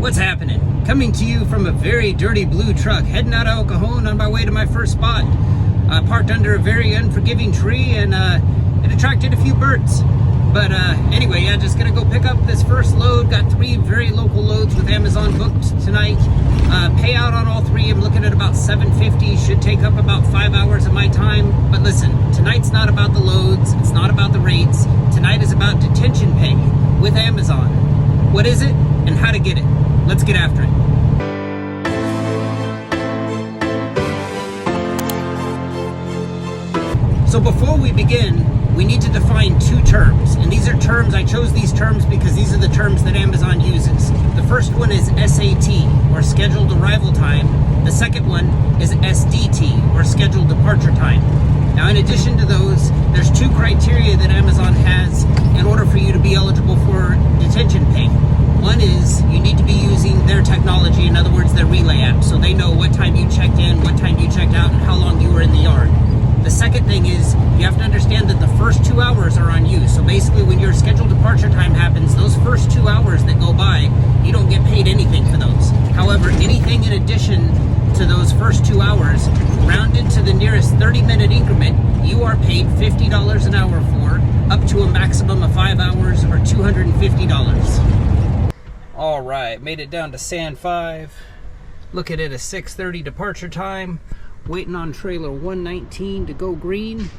What's happening? Coming to you from a very dirty blue truck, heading out of El Cajon on my way to my first spot. I parked under a very unforgiving tree and it attracted a few birds. But anyway, yeah, just gonna go pick up this first load. Got 3 very local loads with Amazon booked tonight. Payout on all 3, I'm looking at about $750. Should take up about 5 hours of my time. But listen, tonight's not about the loads. It's not about the rates. Tonight is about detention pay with Amazon. What is it and how to get it? Let's get after it. So before we begin, we need to define 2 terms. And these are terms, I chose these terms because these are the terms that Amazon uses. The first one is SAT, or scheduled arrival time. The second one is SDT, or scheduled departure time. Now, in addition to those, there's 2 criteria that Amazon has in order for you to be eligible for detention pay. One is you need to be using their technology, in other words, their relay app, so they know what time you checked in, what time you checked out, and how long you were in the yard. The second thing is you have to understand that the first 2 hours are on you. So basically when your scheduled departure time happens, those first 2 hours that go by, you don't get paid anything for those. However, anything in addition to those first 2 hours, rounded to the nearest 30-minute increment, you are paid $50 an hour for, up to a maximum of 5 hours or $250. All right, made it down to Sand 5. Looking at a 6:30 departure time. Waiting on trailer 119 to go green.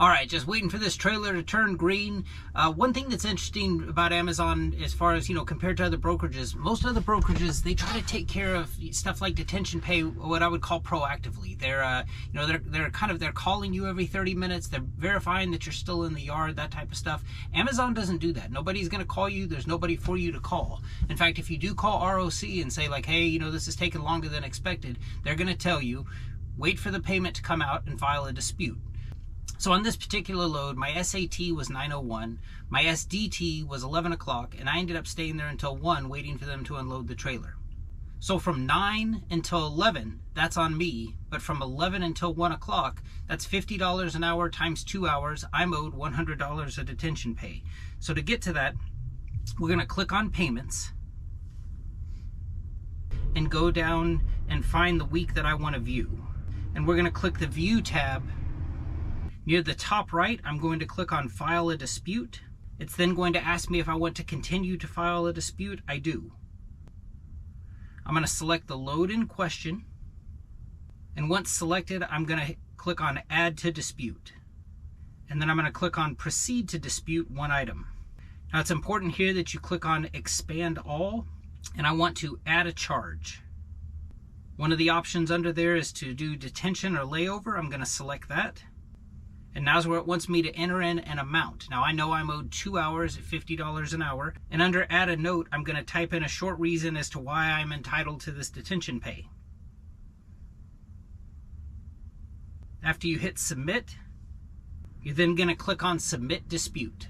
All right, just waiting for this trailer to turn green. One thing that's interesting about Amazon, as far as, compared to other brokerages, most other brokerages, they try to take care of stuff like detention pay, what I would call proactively. They're they're calling you every 30 minutes. They're verifying that you're still in the yard, that type of stuff. Amazon doesn't do that. Nobody's going to call you. There's nobody for you to call. In fact, if you do call ROC and say like, hey, this is taking longer than expected, they're going to tell you, wait for the payment to come out and file a dispute. So on this particular load, my SAT was 9:01, my SDT was 11 o'clock, and I ended up staying there until 1 waiting for them to unload the trailer. So from 9 until 11, that's on me, but from 11 until 1 o'clock, that's $50 an hour times 2 hours. I'm owed $100 of detention pay. So to get to that, we're going to click on payments and go down and find the week that I want to view. And we're going to click the View tab. Near the top right, I'm going to click on File a Dispute. It's then going to ask me if I want to continue to file a dispute. I do. I'm going to select the load in question. And once selected, I'm going to click on Add to Dispute. And then I'm going to click on Proceed to Dispute one item. Now it's important here that you click on Expand All, and I want to add a charge. One of the options under there is to do detention or layover. I'm going to select that. And now's where it wants me to enter in an amount. Now I know I'm owed 2 hours at $50 an hour. And under Add a Note, I'm going to type in a short reason as to why I'm entitled to this detention pay. After you hit Submit, you're then going to click on Submit Dispute.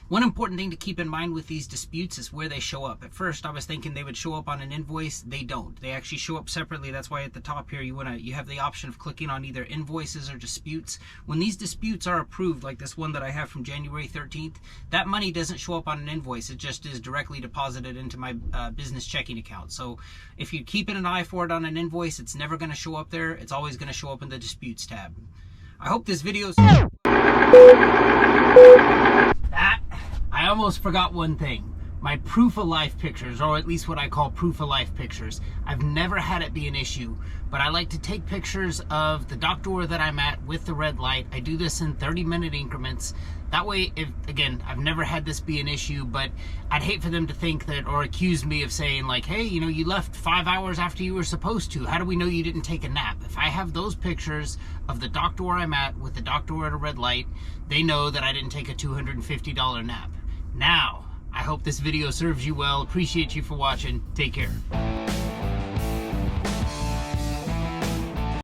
One important thing to keep in mind with these disputes is where they show up. At first, I was thinking they would show up on an invoice. They don't. They actually show up separately. That's why at the top here, you have the option of clicking on either invoices or disputes. When these disputes are approved, like this one that I have from January 13th, that money doesn't show up on an invoice. It just is directly deposited into my business checking account. So if you're keeping an eye for it on an invoice, it's never going to show up there. It's always going to show up in the disputes tab. I hope this video is... I almost forgot one thing. My proof of life pictures, or at least what I call proof of life pictures, I've never had it be an issue, but I like to take pictures of the dock door that I'm at with the red light. I do this in 30-minute increments. That way, again, I've never had this be an issue, but I'd hate for them to think that, or accuse me of saying like, hey, you left 5 hours after you were supposed to. How do we know you didn't take a nap? If I have those pictures of the dock door I'm at with the dock door at a red light, they know that I didn't take a $250 nap. Now, I hope this video serves you well. Appreciate you for watching. Take care.